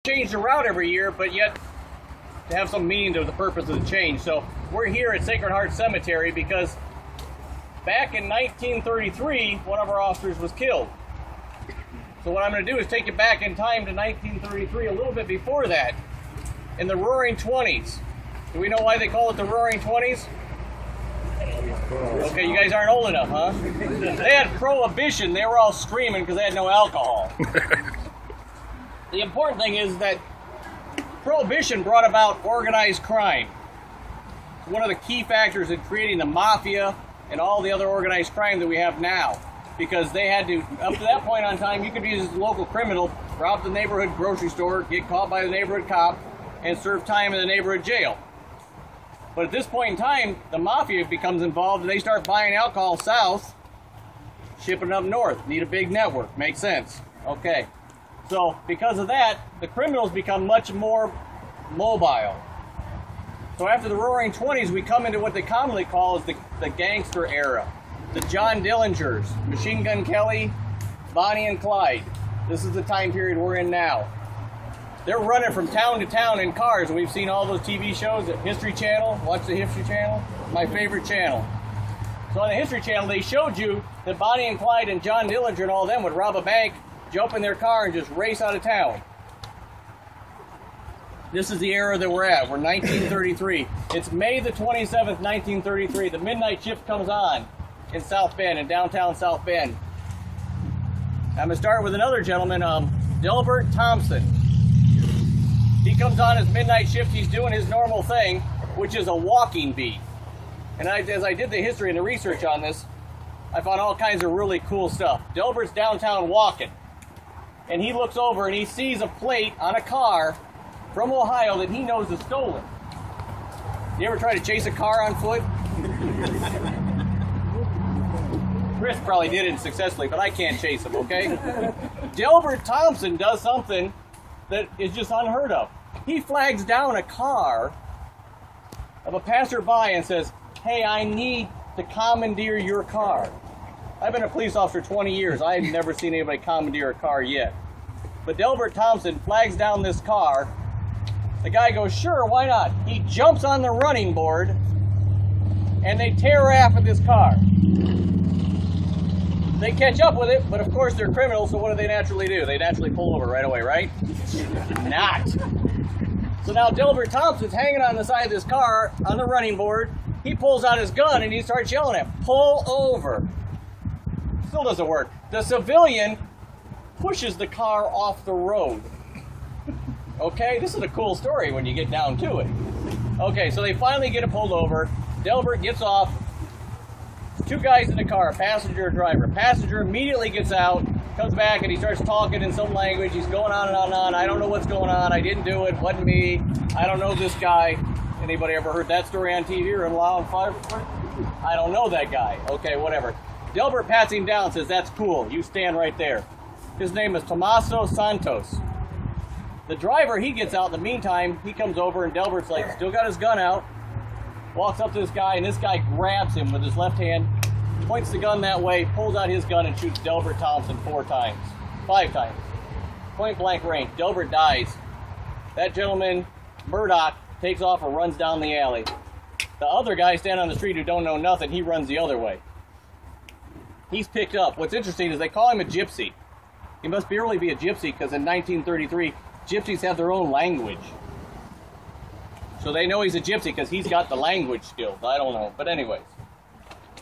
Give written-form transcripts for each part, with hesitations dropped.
change the route every year, but yet to have some meaning to the purpose of the change. So we're here at Sacred Heart Cemetery because back in 1933, one of our officers was killed. So what I'm going to do is take you back in time to 1933, a little bit before that, in the Roaring 20s. Do we know why they call it the Roaring 20s? Okay, you guys aren't old enough, huh? They had prohibition. They were all screaming because they had no alcohol. The important thing is that prohibition brought about organized crime. It's one of the key factors in creating the mafia and all the other organized crime that we have now. Because they had to, up to that point on time, you could be a local criminal, rob the neighborhood grocery store, get caught by the neighborhood cop, and serve time in the neighborhood jail. But at this point in time, the mafia becomes involved and they start buying alcohol south, shipping it up north. Need a big network. Makes sense. Okay. So because of that, the criminals become much more mobile. So after the Roaring 20s, we come into what they commonly call as the gangster era. The John Dillingers, Machine Gun Kelly, Bonnie and Clyde. This is the time period we're in now. They're running from town to town in cars. We've seen all those TV shows at History Channel. Watch the History Channel, my favorite channel. So on the History Channel, they showed you that Bonnie and Clyde and John Dillinger and all them would rob a bank, jump in their car, and just race out of town. This is the era that we're at. We're 1933. It's May the 27th, 1933. The midnight shift comes on in South Bend, in downtown South Bend. I'm going to start with another gentleman, Delbert Thompson. He comes on his midnight shift. He's doing his normal thing, which is a walking beat. And as I did the history and the research on this, I found all kinds of really cool stuff. Delbert's downtown walking, and he looks over and he sees a plate on a car from Ohio that he knows is stolen. You ever try to chase a car on foot? Chris probably did it successfully, but I can't chase him, okay? Delbert Thompson does something that is just unheard of. He flags down a car of a passerby and says, "Hey, I need to commandeer your car." I've been a police officer 20 years. I've never seen anybody commandeer a car yet. But Delbert Thompson flags down this car. The guy goes, "Sure, why not?" He jumps on the running board and they tear after this car. They catch up with it, but of course they're criminals, so what do they naturally do? They naturally pull over right away, right? Not. So now Delbert Thompson's hanging on the side of this car on the running board. He pulls out his gun and he starts yelling at him, "Pull over." Still doesn't work. The civilian pushes the car off the road. Okay, this is a cool story when you get down to it. Okay, so they finally get it pulled over. Delbert gets off. Two guys in the car, a passenger and driver. Passenger immediately gets out, comes back, and he starts talking in some language. He's going on and on and on. "I don't know what's going on. I didn't do it. Wasn't me. I don't know this guy." Anybody ever heard that story on TV or in law and fire? I don't know that guy. Okay, whatever. Delbert pats him down and says, "That's cool. You stand right there." His name is Tomaso Santos. The driver, he gets out. In the meantime, he comes over, and Delbert's like, still got his gun out. Walks up to this guy, and this guy grabs him with his left hand, points the gun that way, pulls out his gun, and shoots Delbert Thompson 5 times. Point blank range. Delbert dies. That gentleman, Murdoch, takes off and runs down the alley. The other guy standing on the street who don't know nothing, he runs the other way. He's picked up. What's interesting is they call him a gypsy. He must barely be a gypsy because in 1933, gypsies have their own language. So they know he's a gypsy because he's got the language skills. I don't know. But anyways.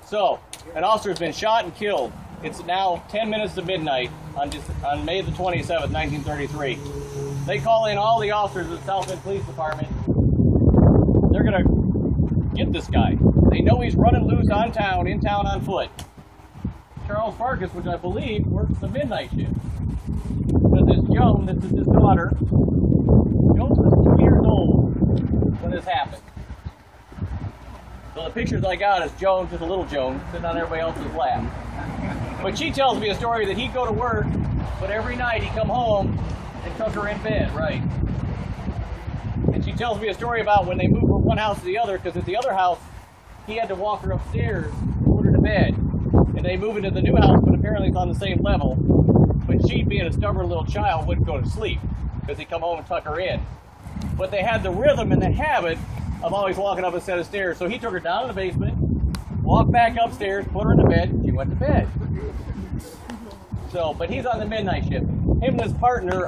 So, an officer's been shot and killed. It's now 10 minutes to midnight on May the 27th, 1933. They call in all the officers of the South Bend Police Department. They're going to get this guy. They know he's running loose in town on foot. Charles Farkas, which I believe works the midnight shift. But this Joan, this is his daughter. Joan was 2 years old when this happened. So the pictures I got is Joan, just a little Joan, sitting on everybody else's lap. But she tells me a story that he'd go to work, but every night he'd come home and tuck her in bed, right? And she tells me a story about when they moved from one house to the other, because at the other house, he had to walk her upstairs to put her to bed. And they move into the new house, but apparently it's on the same level. But she, being a stubborn little child, wouldn't go to sleep. because he'd come home and tuck her in. But they had the rhythm and the habit of always walking up a set of stairs. So he took her down to the basement, walked back upstairs, put her in the bed, she went to bed. So, but he's on the midnight shift. Him and his partner,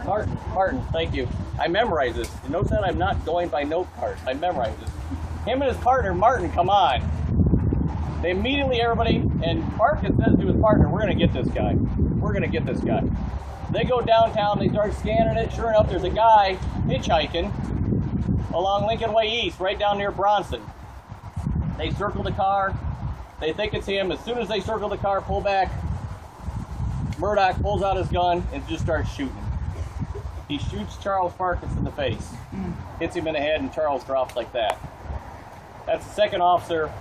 Martin, thank you. I memorized this. You notice that I'm not going by note cards. I memorized this. Him and his partner, Martin, come on. They immediately, everybody, and Martin says to his partner, we're going to get this guy. We're going to get this guy. They go downtown, they start scanning it. Sure enough, there's a guy hitchhiking along Lincoln Way East, right down near Bronson. They circle the car. They think it's him. As soon as they circle the car, pull back, Murdoch pulls out his gun and just starts shooting. He shoots Charles Farkas in the face, hits him in the head, and Charles drops like that. That's the second officer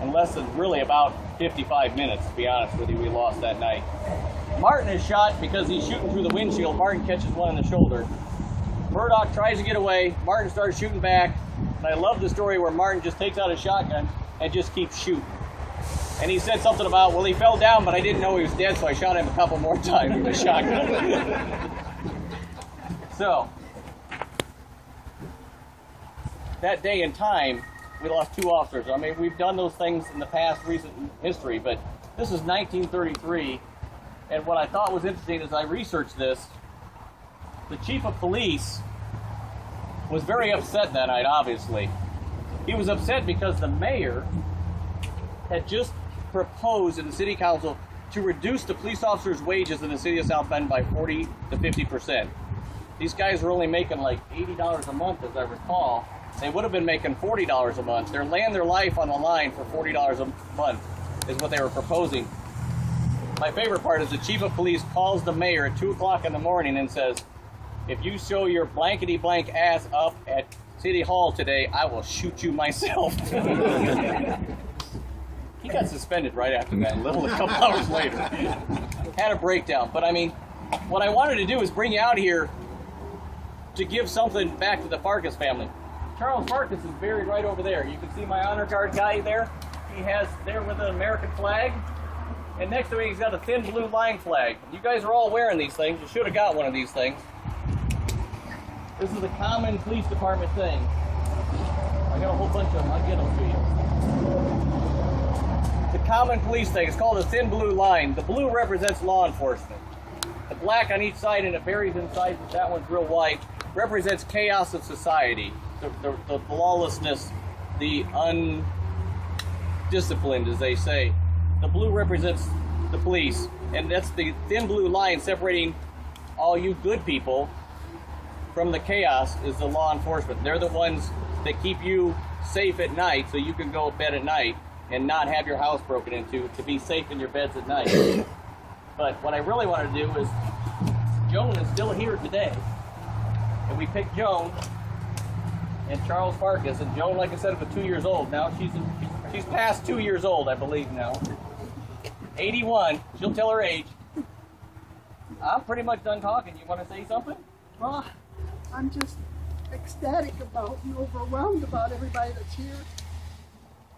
in less than really about 55 minutes, to be honest with you, we lost that night. Martin is shot because he's shooting through the windshield. Martin catches one in the shoulder. Murdoch tries to get away. Martin starts shooting back. And I love the story where Martin just takes out his shotgun and just keeps shooting. And he said something about, well, he fell down, but I didn't know he was dead, so I shot him a couple more times with a shotgun. So, that day and time, we lost 2 officers. I mean, we've done those things in the past recent history, but this is 1933. And what I thought was interesting as I researched this, the chief of police was very upset that night, obviously. He was upset because the mayor had just proposed in the city council to reduce the police officers' wages in the city of South Bend by 40 to 50%. These guys were only making like $80 a month, as I recall. They would have been making $40 a month. They're laying their life on the line for $40 a month, is what they were proposing. My favorite part is the chief of police calls the mayor at 2 o'clock in the morning and says, if you show your blankety-blank ass up at City Hall today, I will shoot you myself. He got suspended right after that, a couple hours later. Had a breakdown. But I mean, what I wanted to do is bring you out here to give something back to the Farkas family. Charles Farkas is buried right over there. You can see my honor guard guy there. He has there with an American flag. And next to it, he's got a thin blue line flag. You guys are all wearing these things. You should have got one of these things. This is a common police department thing. I got a whole bunch of them. I'll get them to you. It's a common police thing. It's called a thin blue line. The blue represents law enforcement. The black on each side, and it varies in size, but that one's real white, represents chaos of society. The lawlessness, the undisciplined, as they say. The blue represents the police, and that's the thin blue line separating all you good people from the chaos is the law enforcement. They're the ones that keep you safe at night so you can go to bed at night and not have your house broken into, to be safe in your beds at night. But what I really want to do is, Joan is still here today, and we picked Joan and Charles Farkas, and Joan, like I said, was 2 years old now. She's past 2 years old, I believe now. 81. She'll tell her age. I'm pretty much done talking. You want to say something? Well, I'm just ecstatic about and overwhelmed about everybody that's here.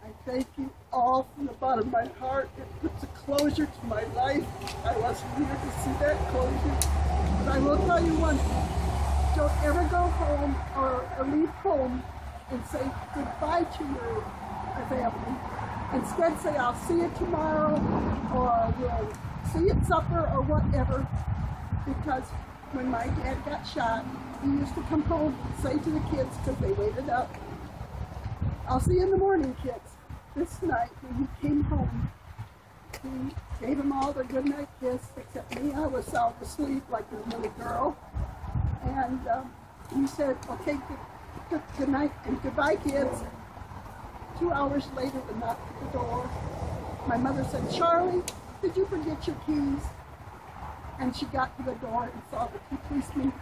I thank you all from the bottom of my heart. It puts a closure to my life. I wasn't here to see that closure. But I will tell you one thing. Don't ever go home or leave home and say goodbye to your family. Instead, say, I'll see you tomorrow, or we'll see you at supper, or whatever. Because when my dad got shot, he used to come home and say to the kids, because they waited up, I'll see you in the morning, kids. This night, when he came home, he gave them all the goodnight kiss, except me. I was sound asleep like a little girl. And he said, okay, good night and goodbye, kids. 2 hours later, the knock at the door. My mother said, Charlie, did you forget your keys? And she got to the door and saw the two policemen.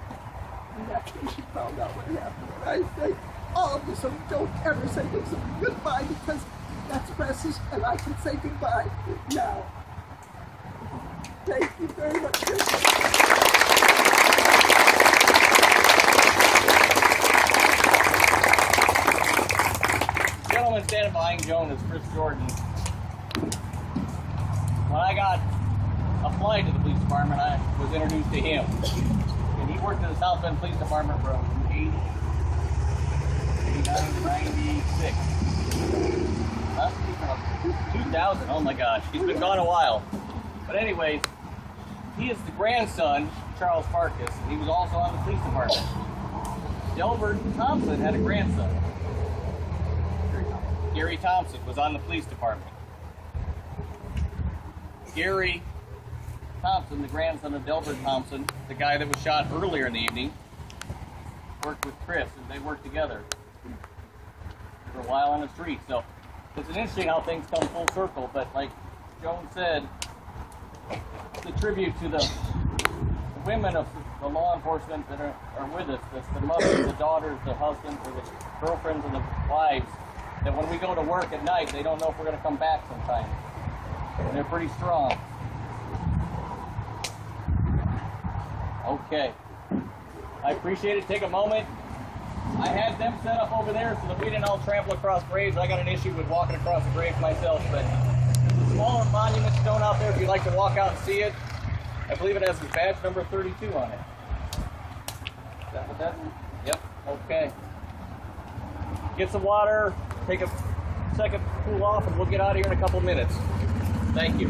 And that's when she found out what happened. And I thank all of you, so don't ever say this goodbye, because that's precious, and I can say goodbye now. Thank you very much. The gentleman standing behind Joan is Chris Jordan. When I got applied to the police Police Department, I was introduced to him. And he worked in the South Bend Police Department from 1996. 2000, oh my gosh, he's been gone a while. But anyways, he is the grandson of Charles Farkas, and he was also on the police department. Delbert Thompson had a grandson. Gary Thompson was on the police department. Gary Thompson, the grandson of Delbert Thompson, the guy that was shot earlier in the evening, worked with Chris, and they worked together for a while on the street. So it's interesting how things come full circle, but like Joan said, it's a tribute to the women of the law enforcement that are with us, the mothers, the daughters, the husbands, or the girlfriends, and the wives, that when we go to work at night, they don't know if we're going to come back sometime. And they're pretty strong. Okay. I appreciate it. Take a moment. I had them set up over there so that we didn't all trample across graves. I got an issue with walking across the grave myself, but there's a smaller monument stone out there if you'd like to walk out and see it. I believe it has his badge number 32 on it. Is that what that is? Yep. Okay. Get some water, take a second to cool off, and we'll get out of here in a couple minutes. Thank you.